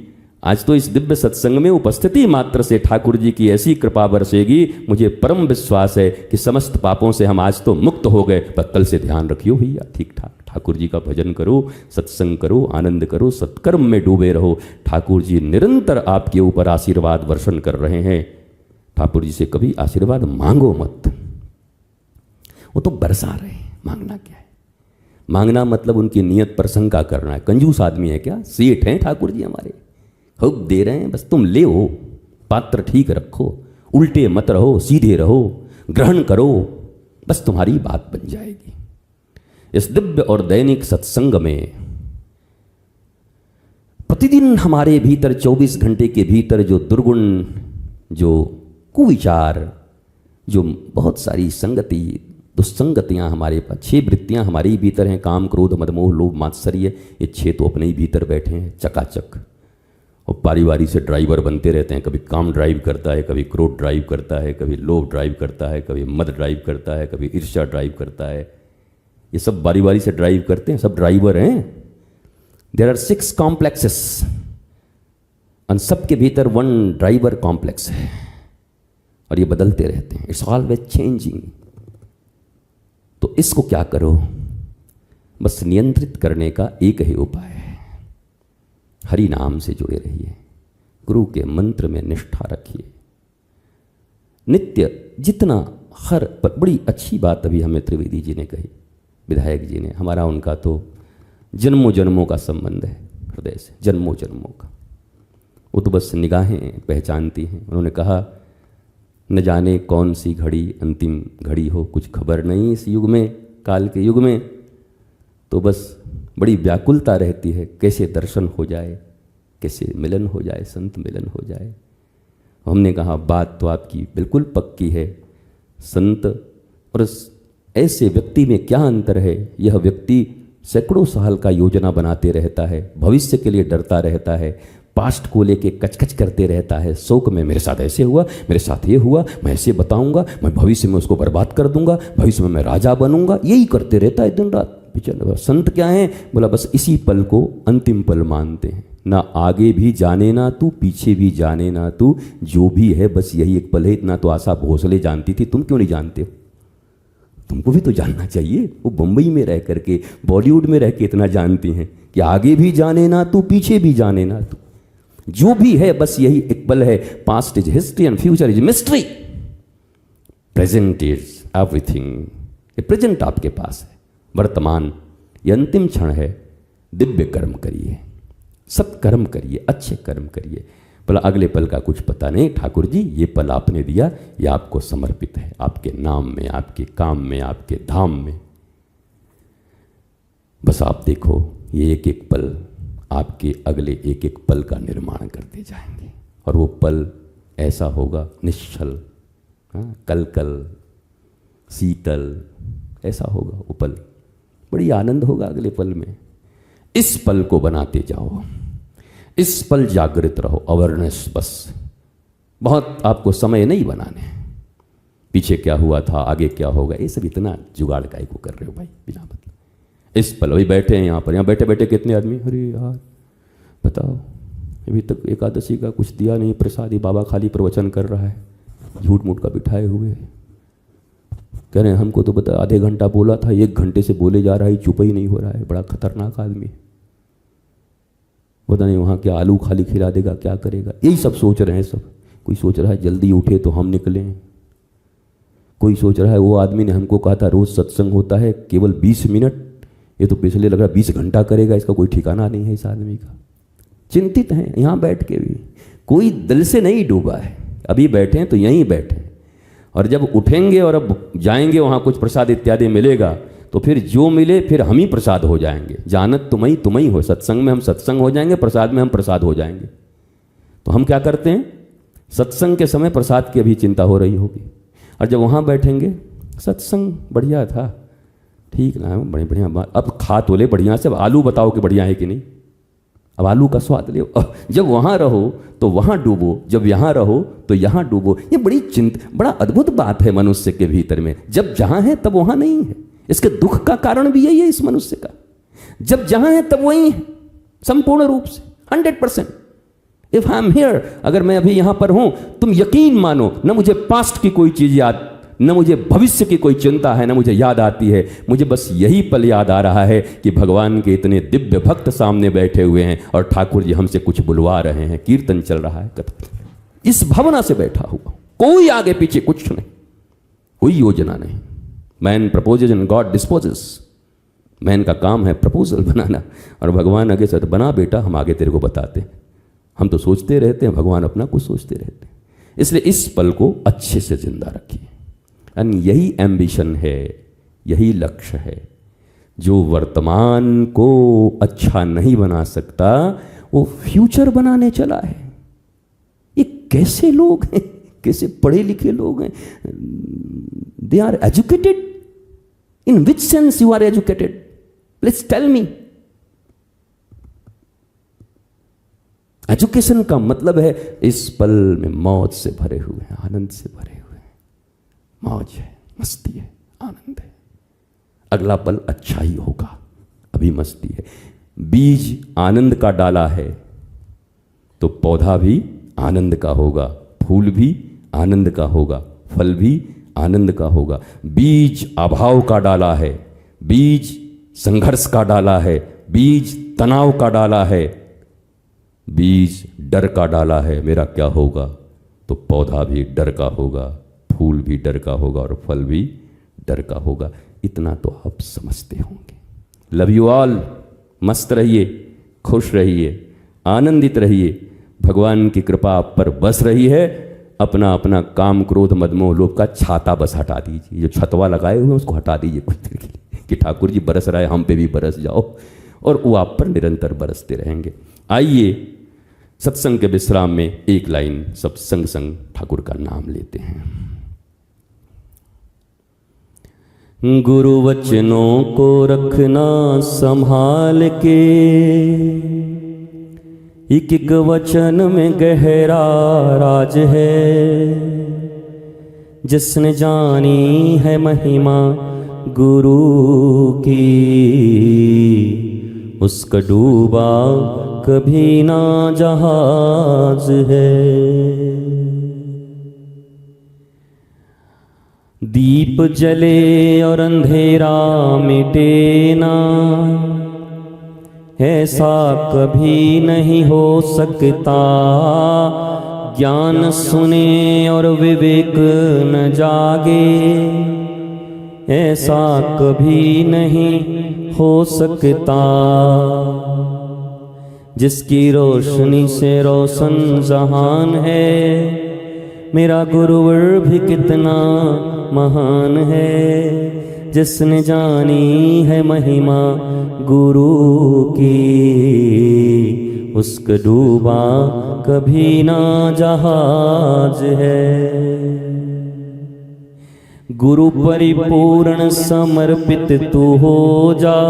आज तो इस दिव्य सत्संग में उपस्थिति मात्र से ठाकुर जी की ऐसी कृपा बरसेगी, मुझे परम विश्वास है कि समस्त पापों से हम आज तो मुक्त हो गए। पर कल से ध्यान रखियो भैया, ठीक ठाक ठाकुर जी का भजन करो, सत्संग करो, आनंद करो, सत्कर्म में डूबे रहो। ठाकुर जी निरंतर आपके ऊपर आशीर्वाद वर्षण कर रहे हैं। ठाकुर जी से कभी आशीर्वाद मांगो मत, वो तो बरसा रहे हैं। मांगना क्या है? मांगना मतलब उनकी नियत पर शंका करना है। कंजूस आदमी है क्या? सेठ हैं ठाकुर जी हमारे, खूब दे रहे हैं, बस तुम ले हो, पात्र ठीक रखो, उल्टे मत रहो, सीधे रहो, ग्रहण करो, बस तुम्हारी बात बन जाएगी। इस दिव्य और दैनिक सत्संग में प्रतिदिन हमारे भीतर 24 घंटे के भीतर जो दुर्गुण, जो कुविचार, जो बहुत सारी संगति दुस्संगतियाँ हमारे पास, 6 वृत्तियाँ हमारे ही भीतर हैं, काम क्रोध मद मोह लोभ मात्सर्य, ये 6 तो अपने ही भीतर बैठे हैं चकाचक। और पारिवारी से ड्राइवर बनते रहते हैं, कभी काम ड्राइव करता है, कभी क्रोध ड्राइव करता है, कभी लोभ ड्राइव करता है, कभी मद ड्राइव करता है, कभी ईर्ष्या ड्राइव करता है। ये सब बारी से ड्राइव करते हैं, सब ड्राइवर हैं। देयर आर 6 कॉम्प्लेक्सेस, और सबके भीतर 1 ड्राइवर कॉम्प्लेक्स है, और ये बदलते रहते हैं। It's always changing. तो इसको क्या करो, बस नियंत्रित करने का एक ही उपाय है, हरि नाम से जुड़े रहिए, गुरु के मंत्र में निष्ठा रखिए। नित्य जितना हर पर, बड़ी अच्छी बात अभी हमें त्रिवेदी जी ने कही, विधायक जी ने, हमारा उनका तो जन्मों जन्मों का संबंध है, हृदय से जन्मों जन्मों का। वो तो बस निगाहें पहचानती हैं। उन्होंने कहा न जाने कौन सी घड़ी अंतिम घड़ी हो, कुछ खबर नहीं इस युग में, काल के युग में। तो बस बड़ी व्याकुलता रहती है, कैसे दर्शन हो जाए, कैसे मिलन हो जाए, संत मिलन हो जाए। हमने कहा बात तो आपकी बिल्कुल पक्की है, संत और ऐसे व्यक्ति में क्या अंतर है। यह व्यक्ति सैकड़ों साल का योजना बनाते रहता है, भविष्य के लिए डरता रहता है, पास्ट को लेके कचकच करते रहता है, शोक में मेरे साथ ऐसे हुआ, मेरे साथ ये हुआ, मैं ऐसे बताऊंगा, मैं भविष्य में उसको बर्बाद कर दूंगा, भविष्य में मैं राजा बनूंगा, यही करते रहता है दिन रात। संत क्या है? बोला बस इसी पल को अंतिम पल मानते हैं, ना आगे भी जाने ना तू, पीछे भी जाने ना तू, जो भी है बस यही एक पल है। इतना तो आशा भोसले जानती थी, तुम क्यों नहीं जानते हो? तुमको भी तो जानना चाहिए। वो बम्बई में रह करके, बॉलीवुड में रह के इतना जानती हैं कि आगे भी जाने ना तू, पीछे भी जाने ना तू, जो भी है बस यही एक पल है। Past is history and future is mystery, present is everything. ये प्रेजेंट आपके पास है, वर्तमान ये अंतिम क्षण है। दिव्य कर्म करिए, सत्कर्म करिए, अच्छे कर्म करिए। बोला अगले पल का कुछ पता नहीं ठाकुर जी, ये पल आपने दिया, ये आपको समर्पित है, आपके नाम में, आपके काम में, आपके धाम में। बस आप देखो ये एक एक पल आपके अगले एक एक पल का निर्माण करते जाएंगे, और वो पल ऐसा होगा निश्चल, कल कल शीतल, ऐसा होगा वो पल। बड़ी आनंद होगा अगले पल में। इस पल को बनाते जाओ, इस पल जागृत रहो, अवेयरनेस। बस बहुत आपको समय नहीं बनाने, पीछे क्या हुआ था, आगे क्या होगा, ये सब इतना जुगाड़ काय को कर रहे हो भाई बिना मतलब। इस पल अभी बैठे हैं यहाँ पर, यहाँ बैठे बैठे कितने आदमी, अरे यार बताओ अभी तक एकादशी का कुछ दिया नहीं प्रसाद, बाबा खाली प्रवचन कर रहा है, झूठ मूठ का बिठाए हुए कह रहे हैं हमको तो बता आधे घंटा बोला था, 1 घंटे से बोले जा रहा है, चुप ही नहीं हो रहा है, बड़ा खतरनाक आदमी। पता नहीं वहाँ क्या आलू खाली खिला देगा, क्या करेगा, यही सब सोच रहे हैं सब। कोई सोच रहा है जल्दी उठे तो हम निकलें, कोई सोच रहा है वो आदमी ने हमको कहा था रोज़ सत्संग होता है केवल 20 मिनट, ये तो पिछले लग रहा 20 घंटा करेगा, इसका कोई ठिकाना नहीं है इस आदमी का। चिंतित हैं यहाँ बैठ के भी, कोई दिल से नहीं डूबा है। अभी बैठे हैं तो यहीं बैठे, और जब उठेंगे और अब जाएंगे वहाँ कुछ प्रसाद इत्यादि मिलेगा तो फिर जो मिले फिर हम ही प्रसाद हो जाएंगे। जानत तुम ही हो, सत्संग में हम सत्संग हो जाएंगे, प्रसाद में हम प्रसाद हो जाएंगे। तो हम क्या करते हैं, सत्संग के समय प्रसाद की अभी चिंता हो रही होगी, और जब वहाँ बैठेंगे सत्संग बढ़िया था, ठीक ना, बढ़िया बात, अब खा तो ले बढ़िया से, अब आलू बताओ कि बढ़िया है कि नहीं, अब आलू का स्वाद ले। जब वहाँ रहो तो वहाँ डूबो, जब यहाँ रहो तो यहाँ डूबो। ये बड़ा अद्भुत बात है मनुष्य के भीतर में, जब जहाँ है तब वहाँ नहीं है। इसके दुख का कारण भी यही है इस मनुष्य का, जब जहाँ है तब वहीं है संपूर्ण रूप से 100%। इफ आई एम हियर, अगर मैं अभी यहाँ पर हूँ, तुम यकीन मानो न मुझे पास्ट की कोई चीज़ याद, न मुझे भविष्य की कोई चिंता है, न मुझे याद आती है। मुझे बस यही पल याद आ रहा है कि भगवान के इतने दिव्य भक्त सामने बैठे हुए हैं और ठाकुर जी हमसे कुछ बुलवा रहे हैं, कीर्तन चल रहा है, कथा। इस भावना से बैठा हुआ, कोई आगे पीछे कुछ नहीं, कोई योजना नहीं। Man proposes and God disposes. Man का काम है प्रपोजल बनाना, और भगवान आगे से बना बेटा, हम आगे तेरे को बताते हैं। हम तो सोचते रहते हैं, भगवान अपना कुछ सोचते रहते हैं। इसलिए इस पल को अच्छे से जिंदा रखिए। एंड यही एम्बिशन है, यही लक्ष्य है। जो वर्तमान को अच्छा नहीं बना सकता वो फ्यूचर बनाने चला है। ये कैसे लोग हैं, कैसे पढ़े लिखे लोग हैं। They are educated. In which sense you are educated, please tell me. Education का मतलब है इस पल में मौज से भरे हुए हैं, आनंद से भरे हुए हैं। मौज है, मस्ती है, आनंद है। अगला पल अच्छा ही होगा, अभी मस्ती है। बीज आनंद का डाला है तो पौधा भी आनंद का होगा, फूल भी आनंद का होगा, फल भी आनंद का होगा। बीज अभाव का डाला है, बीज संघर्ष का डाला है, बीज तनाव का डाला है, बीज डर का डाला है, मेरा क्या होगा, तो पौधा भी डर का होगा, फूल भी डर का होगा और फल भी डर का होगा। इतना तो आप समझते होंगे। Love you all. मस्त रहिए, खुश रहिए, आनंदित रहिए। भगवान की कृपा आप पर बस रही है। अपना अपना काम क्रोध मद मोह लोभ का छाता बस हटा दीजिए। जो छतवा लगाए हुए हैं उसको हटा दीजिए कुछ देर के लिए, कि ठाकुर जी बरस रहा है, हम पे भी बरस जाओ, और वो आप पर निरंतर बरसते रहेंगे। आइए सत्संग के विश्राम में एक लाइन सब संग संग ठाकुर का नाम लेते हैं। गुरु वचनों को रखना संभाल के, एक एक वचन में गहरा राज है। जिसने जानी है महिमा गुरु की, उसका डूबा कभी ना जहाज है। दीप जले और अंधेरा मिटे ना, ऐसा कभी नहीं हो सकता। ज्ञान सुने और विवेक न जागे, ऐसा कभी नहीं हो सकता। जिसकी रोशनी से रोशन जहान है, मेरा गुरुवर भी कितना महान है। जिसने जानी है महिमा गुरु की, उसका डूबा कभी ना जहाज है। गुरु परिपूर्ण समर्पित तू हो जा,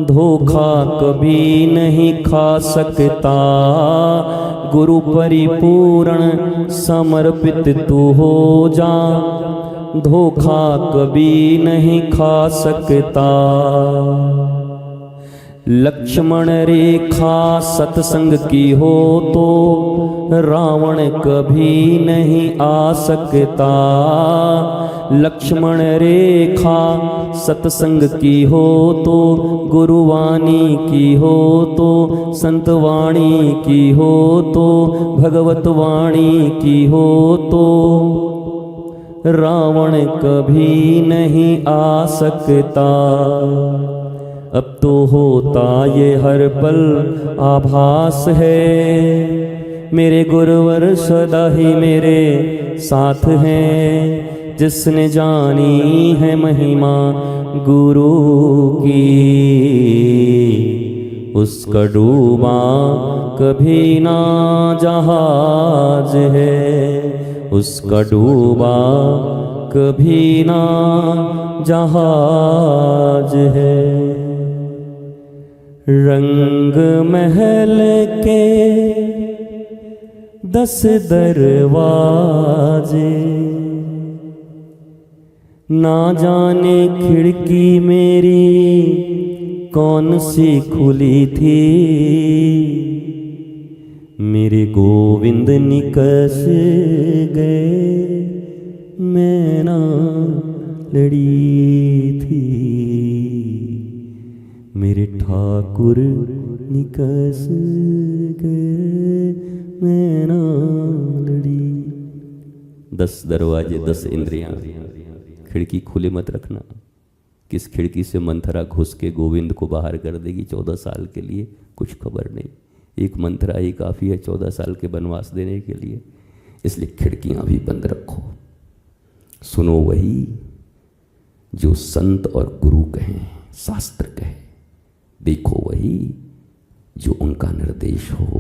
धोखा कभी नहीं खा सकता। गुरु परिपूर्ण समर्पित तू हो जा, धोखा कभी नहीं खा सकता। लक्ष्मण रेखा सत्संग की हो तो रावण कभी नहीं आ सकता। लक्ष्मण रेखा सत्संग की हो तो, गुरुवाणी की हो तो, संतवाणी की हो तो, भगवत वाणी की हो तो रावण कभी नहीं आ सकता। अब तो होता ये हर पल आभास है, मेरे गुरुवर सदा ही मेरे साथ हैं। जिसने जानी है महिमा गुरु की, उसका डूबा कभी ना जहाज है, उसका डूबा कभी ना जहाज है। रंग महल के 10 दरवाजे, ना जाने खिड़की मेरी कौन सी खुली थी। मेरे गोविंद निकस गए, मैं ना लड़ी थी। मेरे ठाकुर निकस गए, मैं ना लड़ी। 10 दरवाजे 10 इंद्रियां, खिड़की खुले मत रखना। किस खिड़की से मंथरा घुस के गोविंद को बाहर कर देगी 14 साल के लिए, कुछ खबर नहीं। एक मंथरा ही काफ़ी है 14 साल के वनवास देने के लिए, इसलिए खिड़कियां भी बंद रखो। सुनो वही जो संत और गुरु कहें, शास्त्र कहे। देखो वही जो उनका निर्देश हो।